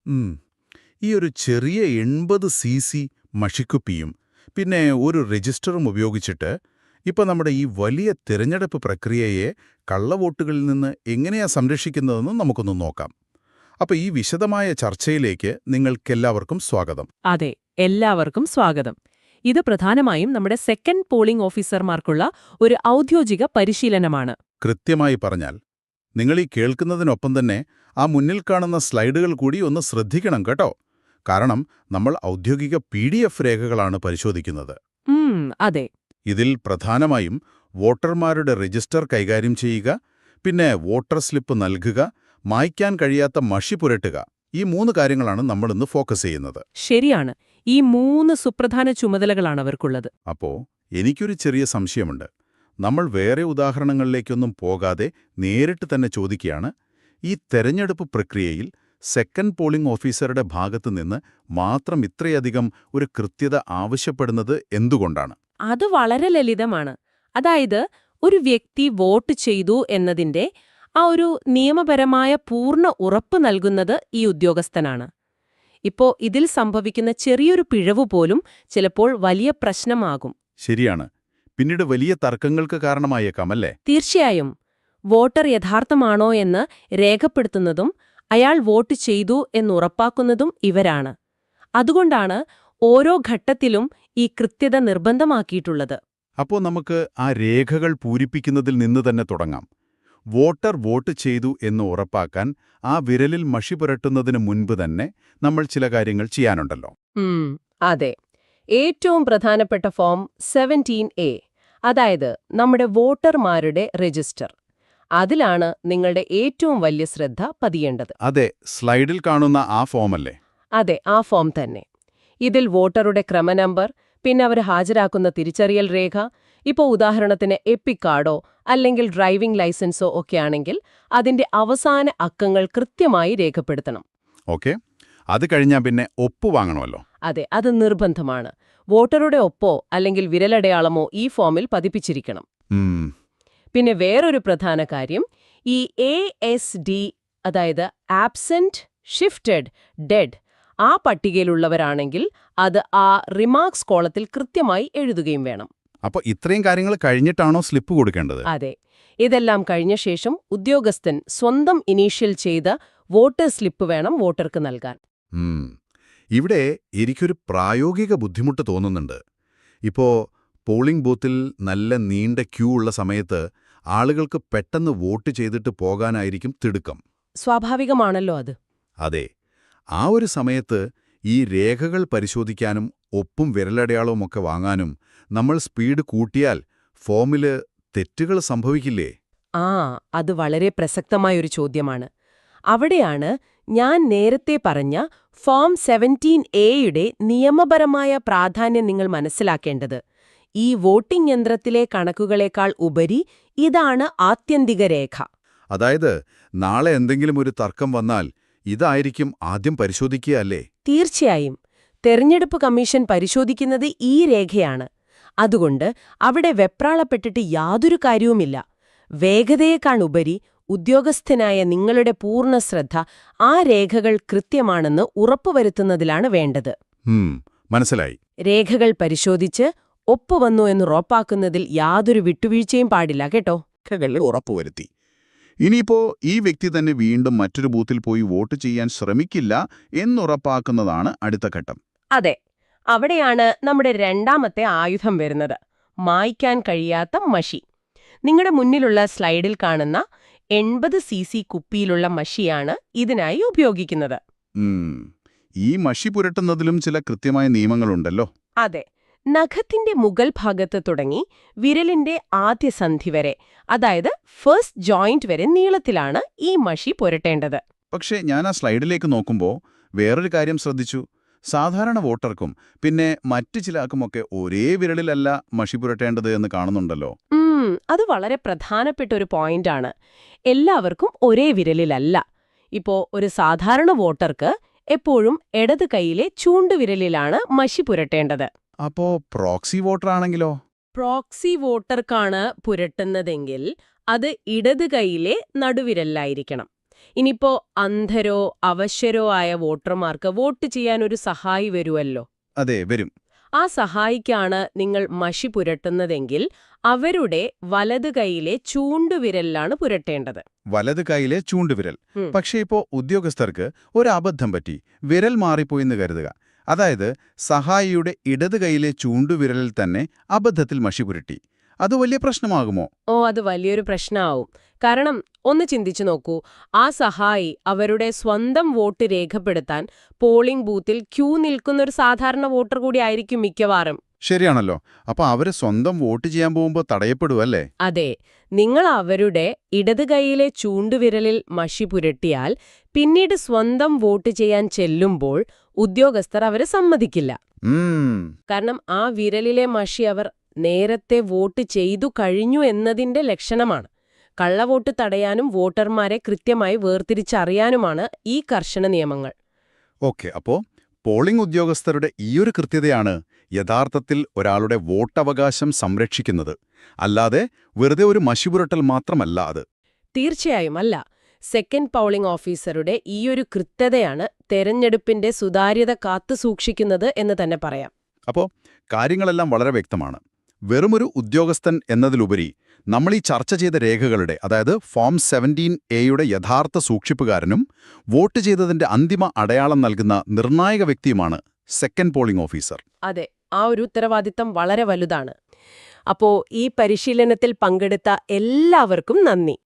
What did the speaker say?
ഉം. ഈ ഒരു ചെറിയ 80 cc മഷിക്കുപ്പിയും പിന്നെ ഒരു രജിസ്റ്ററും ഉപയോഗിച്ചിട്ട് ഇപ്പൊ നമ്മുടെ ഈ വലിയ തിരഞ്ഞെടുപ്പ് പ്രക്രിയയെ കള്ളവോട്ടുകളിൽ നിന്ന് എങ്ങനെയാ സംരക്ഷിക്കുന്നതെന്ന് നമുക്കൊന്ന് നോക്കാം. അപ്പൊ ഈ വിശദമായ ചർച്ചയിലേക്ക് നിങ്ങൾക്കെല്ലാവർക്കും സ്വാഗതം. അതെ, എല്ലാവർക്കും സ്വാഗതം. ഇത് പ്രധാനമായും നമ്മുടെ സെക്കൻഡ് പോളിംഗ് ഓഫീസർമാർക്കുള്ള ഒരു ഔദ്യോഗിക പരിശീലനമാണ്. കൃത്യമായി പറഞ്ഞാൽ നിങ്ങൾ ഈ കേൾക്കുന്നതിനൊപ്പം തന്നെ ആ മുന്നിൽ കാണുന്ന സ്ലൈഡുകൾ കൂടി ഒന്ന് ശ്രദ്ധിക്കണം കേട്ടോ. കാരണം നമ്മൾ ഔദ്യോഗിക PDF രേഖകളാണ് പരിശോധിക്കുന്നത്. അതെ. ഇതിൽ പ്രധാനമായും വോട്ടർമാരുടെ രജിസ്റ്റർ കൈകാര്യം ചെയ്യുക, പിന്നെ വോട്ടർ സ്ലിപ്പ് നൽകുക, മായ്ക്കാൻ കഴിയാത്ത മഷി പുരട്ടുക, ഈ 3 കാര്യങ്ങളാണ് നമ്മളിന്ന് ഫോക്കസ് ചെയ്യുന്നത്. ശരിയാണ്, ഈ 3 സുപ്രധാന ചുമതലകളാണ് അവർക്കുള്ളത്. അപ്പോ എനിക്കൊരു ചെറിയ സംശയമുണ്ട്. നമ്മൾ വേറെ ഉദാഹരണങ്ങളിലേക്കൊന്നും പോകാതെ നേരിട്ട് തന്നെ ചോദിക്കുകയാണ്, ഈ തെരഞ്ഞെടുപ്പ് പ്രക്രിയയിൽ സെക്കൻഡ് പോളിംഗ് ഓഫീസറുടെ ഭാഗത്തു നിന്ന് മാത്രം ഇത്രയധികം ഒരു കൃത്യത ആവശ്യപ്പെടുന്നത് എന്തുകൊണ്ടാണ്? അത് വളരെ ലളിതമാണ്. അതായത്, ഒരു വ്യക്തി വോട്ട് ചെയ്തു എന്നതിന്റെ ആ ഒരു നിയമപരമായ പൂർണ്ണ ഉറപ്പ് നൽകുന്നത് ഈ ഉദ്യോഗസ്ഥനാണ്. ഇപ്പോ ഇതിൽ സംഭവിക്കുന്ന ചെറിയൊരു പിഴവ് പോലും ചിലപ്പോൾ വലിയ പ്രശ്നമാകും. ശരിയാണ്. പിന്നീട് വലിയ തർക്കങ്ങൾക്ക് കാരണമായേക്കാം, അല്ലേ? തീർച്ചയായും. വോട്ടർ യഥാർത്ഥമാണോ എന്ന് രേഖപ്പെടുത്തുന്നതും അയാൾ വോട്ട് ചെയ്തു എന്നുറപ്പാക്കുന്നതും ഇവരാണ്. അതുകൊണ്ടാണ് ഓരോ ഘട്ടത്തിലും ഈ കൃത്യത നിർബന്ധമാക്കിയിട്ടുള്ളത്. അപ്പോൾ നമുക്ക് ആ രേഖകൾ പൂരിപ്പിക്കുന്നതിൽ നിന്ന് തന്നെ തുടങ്ങാം. വോട്ടർ വോട്ട് ചെയ്തു എന്ന് ഉറപ്പാക്കാൻ ആ വിരലിൽ മഷി പുരട്ടുന്നതിന് മുൻപ് തന്നെ നമ്മൾ ചില കാര്യങ്ങൾ ചെയ്യാനുണ്ടല്ലോ. അതെ. ഏറ്റവും പ്രധാനപ്പെട്ട ഫോം 17A, അതായത് നമ്മുടെ വോട്ടർമാരുടെ രജിസ്റ്റർ. അതിലാണ് നിങ്ങളുടെ ഏറ്റവും വലിയ ശ്രദ്ധ പതിയേണ്ടത്. അതെ, സ്ലൈഡിൽ കാണുന്ന ആ ഫോമല്ലേ? അതെ, ആ ഫോം തന്നെ. ഇതിൽ വോട്ടറുടെ ക്രമനമ്പർ, പിന്നെ അവർ ഹാജരാക്കുന്ന തിരിച്ചറിയൽ രേഖ, ഇപ്പോൾ ഉദാഹരണത്തിന് എപ്പിക് കാർഡോ അല്ലെങ്കിൽ ഡ്രൈവിംഗ് ലൈസൻസോ ഒക്കെയാണെങ്കിൽ അതിന്റെ അവസാന അക്കങ്ങൾ കൃത്യമായി രേഖപ്പെടുത്തണം. ഓക്കെ, അത് കഴിഞ്ഞാൽ പിന്നെ ഒപ്പ് വാങ്ങണമല്ലോ. അതെ, അത് നിർബന്ധമാണ്. വോട്ടറുടെ ഒപ്പോ അല്ലെങ്കിൽ വിരലടയാളമോ ഈ ഫോമിൽ പതിപ്പിച്ചിരിക്കണം. പിന്നെ വേറൊരു പ്രധാന കാര്യം, ഈ ASD, അതായത് ആബ്സെന്റ്, ഷിഫ്റ്റഡ്, ഡെഡ്, ആ പട്ടികയിലുള്ളവരാണെങ്കിൽ അത് ആ റിമാർക്സ് കോളത്തിൽ കൃത്യമായി എഴുതുകയും വേണം. അപ്പോൾ ഇത്രയും കാര്യങ്ങൾ കഴിഞ്ഞിട്ടാണോ സ്ലിപ്പ് കൊടുക്കേണ്ടത്? അതെ, ഇതെല്ലാം കഴിഞ്ഞ ശേഷം ഉദ്യോഗസ്ഥൻ സ്വന്തം ഇനീഷ്യൽ ചെയ്ത വോട്ടർ സ്ലിപ്പ് വേണം വോട്ടർക്ക് നൽകാൻ. ഇവിടെ എനിക്കൊരു പ്രായോഗിക ബുദ്ധിമുട്ട് തോന്നുന്നുണ്ട്. ഇപ്പോ പോളിംഗ് ബൂത്തിൽ നല്ല നീണ്ട ക്യൂ ഉള്ള സമയത്ത് ആളുകൾക്ക് പെട്ടെന്ന് വോട്ട് ചെയ്തിട്ട് പോകാനായിരിക്കും തിടുക്കം. സ്വാഭാവികമാണല്ലോ അത്. അതെ, ആ ഒരു സമയത്ത് ഈ രേഖകൾ പരിശോധിക്കാനും ഒപ്പും വിരലടയാളവുമൊക്കെ വാങ്ങാനും നമ്മൾ സ്പീഡ് കൂട്ടിയാൽ ഫോമില് തെറ്റുകൾ സംഭവിക്കില്ലേ? അത് വളരെ പ്രസക്തമായൊരു ചോദ്യമാണ്. അവിടെയാണ് ഞാൻ നേരത്തെ പറഞ്ഞ ഫോം 17A നിയമപരമായ പ്രാധാന്യം നിങ്ങൾ മനസ്സിലാക്കേണ്ടത്. ഈ വോട്ടിംഗ് യന്ത്രത്തിലെ കണക്കുകളേക്കാൾ ഉപരി ഇതാണ് ആത്യന്തിക രേഖ. അതായത് നാളെ എന്തെങ്കിലും ഒരു തർക്കം വന്നാൽ ഇതായിരിക്കും ആദ്യം പരിശോധിക്കുക, അല്ലേ? തീർച്ചയായും. തെരഞ്ഞെടുപ്പ് കമ്മീഷൻ പരിശോധിക്കുന്നത് ഈ രേഖയാണ്. അതുകൊണ്ട് അവിടെ വെപ്രാളപ്പെട്ടിട്ട് യാതൊരു കാര്യവുമില്ല. വേഗതയേക്കാളുപരി ഉദ്യോഗസ്ഥനായ നിങ്ങളുടെ പൂർണ്ണ ശ്രദ്ധ ആ രേഖകൾ കൃത്യമാണെന്ന് ഉറപ്പുവരുത്തുന്നതിലാണ് വേണ്ടത്. മനസ്സിലായി. രേഖകൾ പരിശോധിച്ച് ഒപ്പുവന്നു എന്ന് ഉറപ്പാക്കുന്നതിൽ യാതൊരു വിട്ടുവീഴ്ചയും പാടില്ല കേട്ടോ. ഉറപ്പുവരുത്തി. ഇനിയിപ്പോ ഈ വ്യക്തി തന്നെ വീണ്ടും മറ്റൊരു ബൂത്തിൽ പോയി വോട്ട് ചെയ്യാൻ ശ്രമിക്കില്ല എന്നുറപ്പാക്കുന്നതാണ് അടുത്ത ഘട്ടം. അതെ, അവിടെയാണ് നമ്മുടെ രണ്ടാമത്തെ ആയുധം വരുന്നത്, മായ്ക്കാൻ കഴിയാത്ത മഷി. നിങ്ങളുടെ മുന്നിലുള്ള സ്ലൈഡിൽ കാണുന്ന 80cc കുപ്പിയിലുള്ള മഷിയാണ് ഇതിനായി ഉപയോഗിക്കുന്നത്. ഈ മഷി പുരട്ടുന്നതിലും ചില കൃത്യമായ നിയമങ്ങളുണ്ടല്ലോ. അതെ, നഖത്തിന്റെ മുകൾ ഭാഗത്ത് തുടങ്ങി വിരലിന്റെ ആദ്യ സന്ധി വരെ, അതായത് ഫസ്റ്റ് ജോയിന്റ് വരെ നീളത്തിലാണ് ഈ മഷി പുരട്ടേണ്ടത്. പക്ഷേ ഞാൻ ആ സ്ലൈഡിലേക്ക് നോക്കുമ്പോൾ വേറൊരു കാര്യം ശ്രദ്ധിച്ചു. സാധാരണ വോട്ടർക്കും പിന്നെ മറ്റു ചിലർക്കുമൊക്കെ ഒരേ വിരലിലല്ല മഷി പുരട്ടേണ്ടത് എന്ന് കാണുന്നുണ്ടല്ലോ. അത് വളരെ പ്രധാനപ്പെട്ട ഒരു പോയിന്റാണ്. എല്ലാവർക്കും ഒരേ വിരലിലല്ല. ഇപ്പോ ഒരു സാധാരണ വോട്ടർക്ക് എപ്പോഴും ഇടത് കൈയിലെ ചൂണ്ടുവിരലിലാണ് മഷി പുരട്ടേണ്ടത്. അപ്പോ പ്രോക്സി വോട്ടർ ആണെങ്കിലോ? പ്രോക്സി വോട്ടർക്കാണ് പുരട്ടുന്നതെങ്കിൽ അത് ഇടത് കൈയിലെ നടുവിരലായിരിക്കണം. ഇനിയിപ്പോ അന്ധരോ അവശരോ ആയ വോട്ടർമാർക്ക് വോട്ട് ചെയ്യാൻ ഒരു സഹായി വരുമല്ലോ. അതെ, വരും. ആ സഹായിക്കാണ് നിങ്ങൾ മഷി പുരട്ടുന്നതെങ്കിൽ അവരുടെ വലത് കൈയിലെ ചൂണ്ടുവിരലിലാണ് പുരട്ടേണ്ടത്. വലത് കൈയിലെ ചൂണ്ടുവിരൽ. ഉം. പക്ഷേ ഇപ്പോ ഉദ്യോഗസ്ഥർക്ക് ഒരു അബദ്ധം പറ്റി, വിരൽ മാറിപ്പോയിന്ന് കരുതുക. അതായത് സഹായിയുടെ ഇടത് കൈയിലെ ചൂണ്ടുവിരലിൽ തന്നെ അബദ്ധത്തിൽ മഷി പുരട്ടി. അത് വലിയ പ്രശ്നമാകുമോ? അത് വലിയൊരു പ്രശ്നമാവും. കാരണം ഒന്ന് ചിന്തിച്ചു നോക്കൂ, ആ സഹായി അവരുടെ സ്വന്തം വോട്ട് രേഖപ്പെടുത്താൻ പോളിംഗ് ബൂത്തിൽ ക്യൂ നിൽക്കുന്ന ഒരു സാധാരണ വോട്ടർ കൂടി ആയിരിക്കും മിക്കവാറും. ശരിയാണല്ലോ. അപ്പൊ അവര് സ്വന്തം വോട്ട് ചെയ്യാൻ പോകുമ്പോൾ തടയപ്പെടുവല്ലേ? അതെ, നിങ്ങൾ അവരുടെ ഇടത് കൈയിലെ ചൂണ്ടുവിരലിൽ മഷി പുരട്ടിയാൽ പിന്നീട് സ്വന്തം വോട്ട് ചെയ്യാൻ ചെല്ലുമ്പോൾ ഉദ്യോഗസ്ഥർ അവരെ സമ്മതിക്കില്ല. കാരണം ആ വിരലിലെ മഷി അവർ നേരത്തെ വോട്ട് ചെയ്തു കഴിഞ്ഞു എന്നതിന്റെ ലക്ഷണമാണ്. കള്ളവോട്ട് തടയാനും വോട്ടർമാരെ കൃത്യമായി വേർതിരിച്ചറിയാനുമാണ് ഈ കർശന നിയമങ്ങൾ. ഓക്കെ, അപ്പോ പോളിംഗ് ഉദ്യോഗസ്ഥരുടെ ഈയൊരു കൃത്യതയാണ് യഥാർത്ഥത്തിൽ ഒരാളുടെ വോട്ടവകാശം സംരക്ഷിക്കുന്നത്. അല്ലാതെ വെറുതെ ഒരു മഷിപുരട്ടൽ മാത്രമല്ല അത്. തീർച്ചയായും അല്ല. സെക്കൻഡ് പോളിംഗ് ഓഫീസറുടെ ഈയൊരു കൃത്യതയാണ് തെരഞ്ഞെടുപ്പിന്റെ സുതാര്യത കാത്തുസൂക്ഷിക്കുന്നത് എന്ന് തന്നെ പറയാം. അപ്പോൾ കാര്യങ്ങളെല്ലാം വളരെ വ്യക്തമാണ്. വെറുമൊരു ഉദ്യോഗസ്ഥൻ എന്നതിലുപരി നമ്മൾ ഈ ചർച്ച ചെയ്ത രേഖകളുടെ, അതായത് ഫോം 17A യഥാർത്ഥ സൂക്ഷിപ്പുകാരനും വോട്ട് ചെയ്തതിന്റെ അന്തിമ അടയാളം നൽകുന്ന നിർണായക വ്യക്തിയുമാണ് സെക്കൻഡ് പോളിംഗ് ഓഫീസർ. അതെ, ആ ഒരു ഉത്തരവാദിത്തം വളരെ വലുതാണ്. അപ്പോ ഈ പരിശീലനത്തിൽ പങ്കെടുത്ത എല്ലാവർക്കും നന്ദി.